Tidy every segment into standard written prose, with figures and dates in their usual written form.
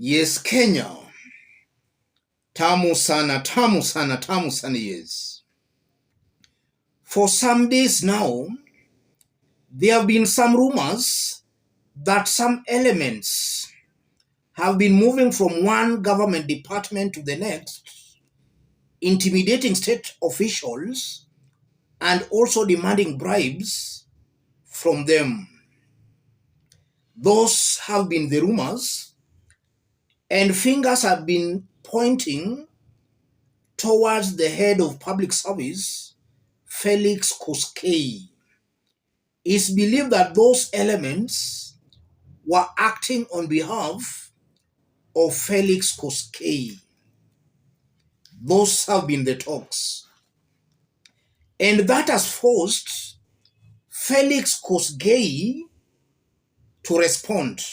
Yes, Kenya. Tamu sana, tamu sana, tamu sana, yes. For some days now, there have been some rumors that some elements have been moving from one government department to the next, intimidating state officials and also demanding bribes from them. Those have been the rumors, and fingers have been pointing towards the head of public service, Felix Koskei. It's believed that those elements were acting on behalf of Felix Koskei. Those have been the talks. And that has forced Felix Koskei to respond.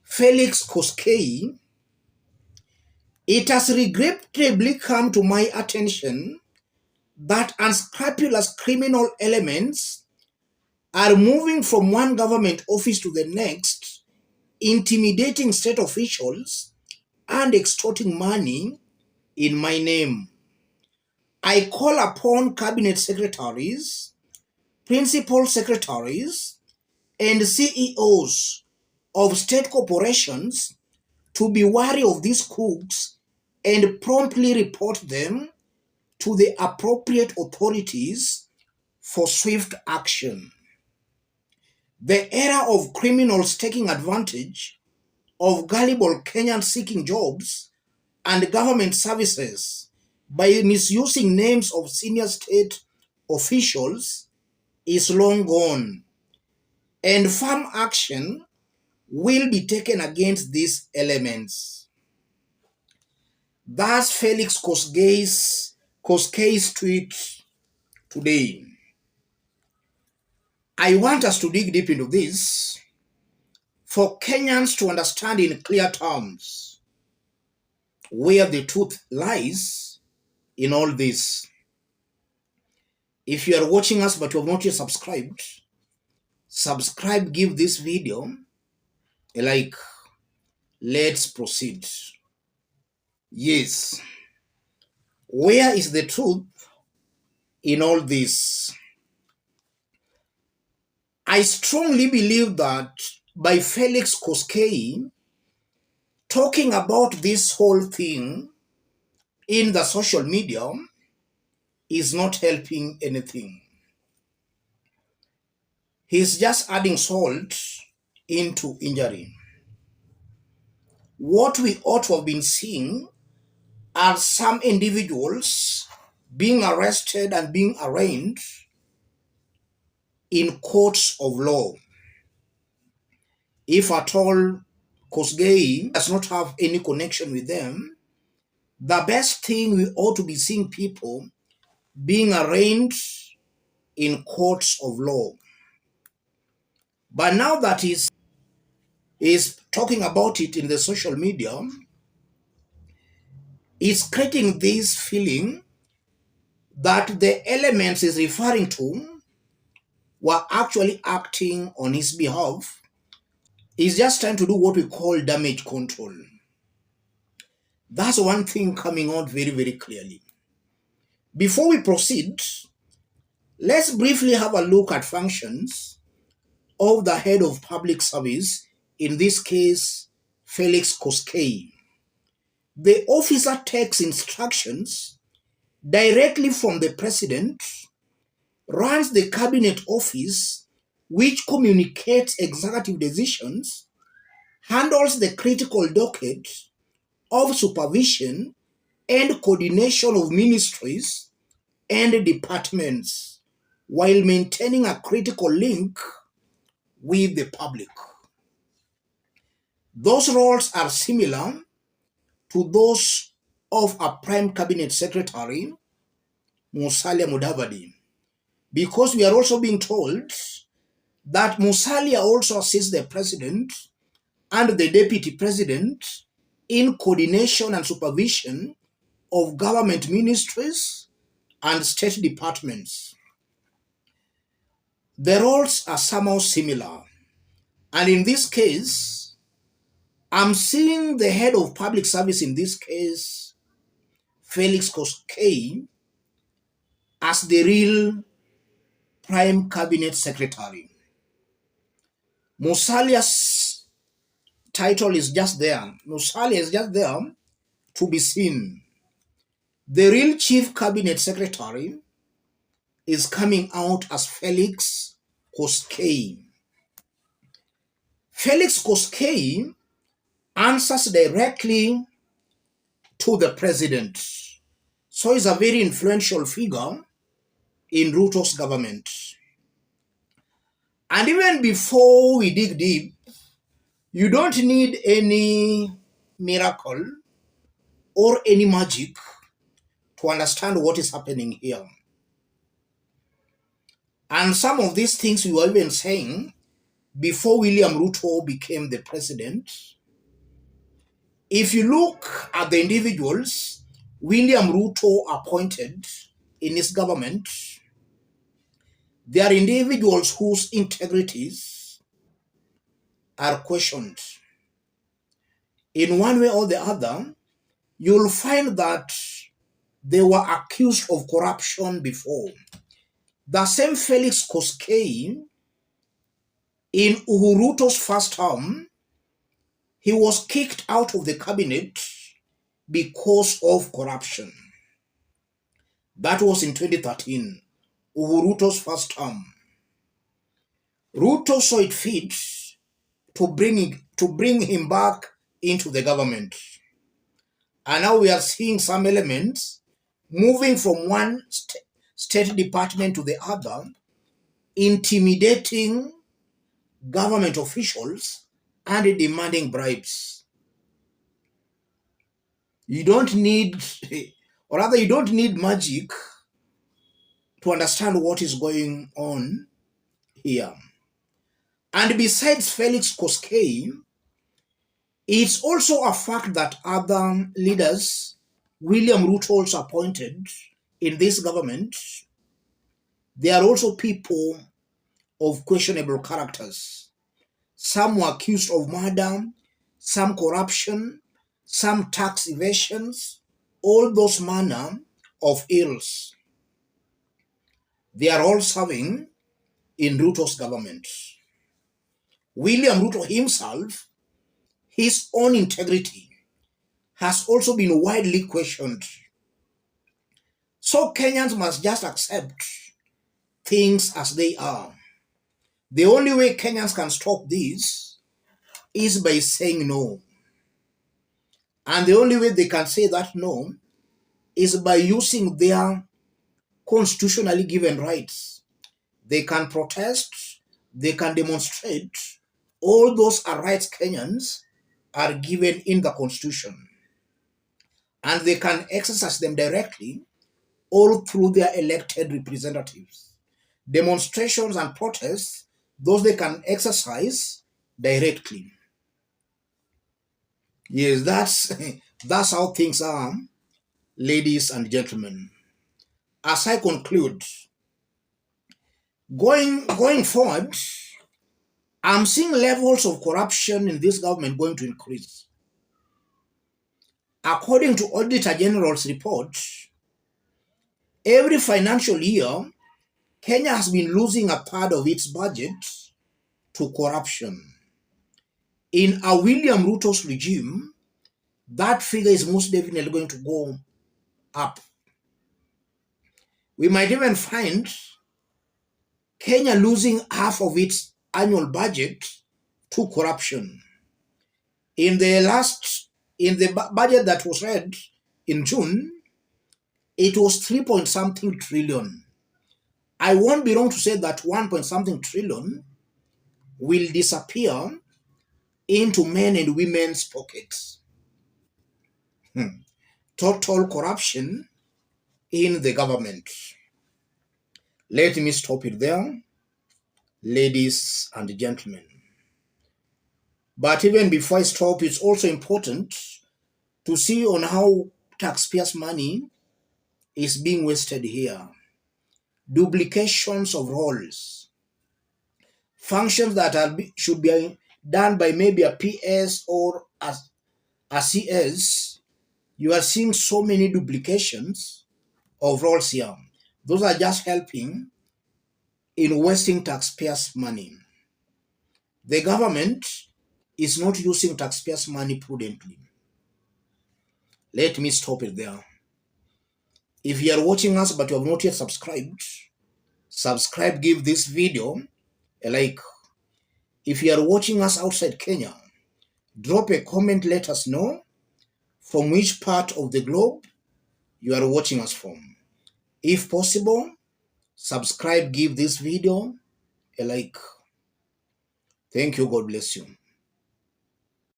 Felix Koskei, it has regrettably come to my attention that unscrupulous criminal elements are moving from one government office to the next, intimidating state officials and extorting money in my name. I call upon cabinet secretaries, principal secretaries, and CEOs of state corporations to be wary of these crooks and promptly report them to the appropriate authorities for swift action. The era of criminals taking advantage of gullible Kenyans seeking jobs and government services by misusing names of senior state officials is long gone, and firm action will be taken against these elements. That's Felix Koskei's tweet today. I want us to dig deep into this for Kenyans to understand in clear terms where the truth lies in all this. If you are watching us but you have not yet subscribed, subscribe, give this video a like. Let's proceed. Yes, where is the truth in all this? I strongly believe that by Felix Koskei talking about this whole thing in the social media is not helping anything. He's just adding salt into injury. What we ought to have been seeing are some individuals being arrested and being arraigned in courts of law. If at all Koskei does not have any connection with them, the best thing we ought to be seeing people being arraigned in courts of law. But now that is talking about it in the social media, it's creating this feeling that the elements he's referring to were actually acting on his behalf. He's just trying to do what we call damage control. That's one thing coming out very, very clearly. Before we proceed, let's briefly have a look at functions of the head of public service, in this case, Felix Koskei. The officer takes instructions directly from the president, runs the cabinet office, which communicates executive decisions, handles the critical docket of supervision and coordination of ministries and departments, while maintaining a critical link with the public. Those roles are similar to those of a prime cabinet secretary, Musalia Mudavadi, because we are also being told that Musalia also assists the president and the deputy president in coordination and supervision of government ministries and state departments. The roles are somehow similar, and in this case, I'm seeing the head of public service in this case, Felix Koskei, as the real prime cabinet secretary. Musalia's title is just there. Musalia is just there to be seen. The real chief cabinet secretary is coming out as Felix Koskei. Felix Koskei answers directly to the president. So he's a very influential figure in Ruto's government. And even before we dig deep, you don't need any miracle or any magic to understand what is happening here. And some of these things we were even saying before William Ruto became the president. If you look at the individuals William Ruto appointed in his government, they are individuals whose integrities are questioned. In one way or the other, you'll find that they were accused of corruption before. The same Felix Koskei, in Uhuruto's first term, he was kicked out of the cabinet because of corruption. That was in 2013, Uhuruto's first term. Ruto saw it fit to bring him back into the government. And now we are seeing some elements moving from one state department to the other, intimidating government officials and demanding bribes. You don't need, or rather, you don't need magic to understand what is going on here. And besides Felix Koskei, it's also a fact that other leaders William Ruto also appointed in this government, they are also people of questionable characters. Some were accused of murder, some corruption, some tax evasions, all those manner of ills. They are all serving in Ruto's government. William Ruto himself, his own integrity has also been widely questioned. So Kenyans must just accept things as they are. The only way Kenyans can stop this is by saying no. And the only way they can say that no is by using their constitutionally given rights. They can protest, they can demonstrate. All those are rights Kenyans are given in the constitution. And they can exercise them directly or through their elected representatives. Demonstrations and protests, those they can exercise directly. Yes, that's how things are, ladies and gentlemen. As I conclude, going forward, I'm seeing levels of corruption in this government going to increase. According to Auditor General's report, every financial year, Kenya has been losing a third of its budget to corruption. In a William Ruto's regime, that figure is most definitely going to go up. We might even find Kenya losing half of its annual budget to corruption. In the budget that was read in June, it was 3 point something trillion. I won't be wrong to say that 1 point something trillion will disappear into men and women's pockets. Total corruption in the government. Let me stop it there, ladies and gentlemen. But even before I stop, it's also important to see on how taxpayers' money is being wasted here. Duplications of roles, functions that should be done by maybe a PS or a CS, you are seeing so many duplications of roles here. Those are just helping in wasting taxpayers' money. The government is not using taxpayers' money prudently. Let me stop it there. If you are watching us but you have not yet subscribed, subscribe, give this video a like. If you are watching us outside Kenya, drop a comment, let us know from which part of the globe you are watching us from. If possible, subscribe, give this video a like. Thank you. God bless you.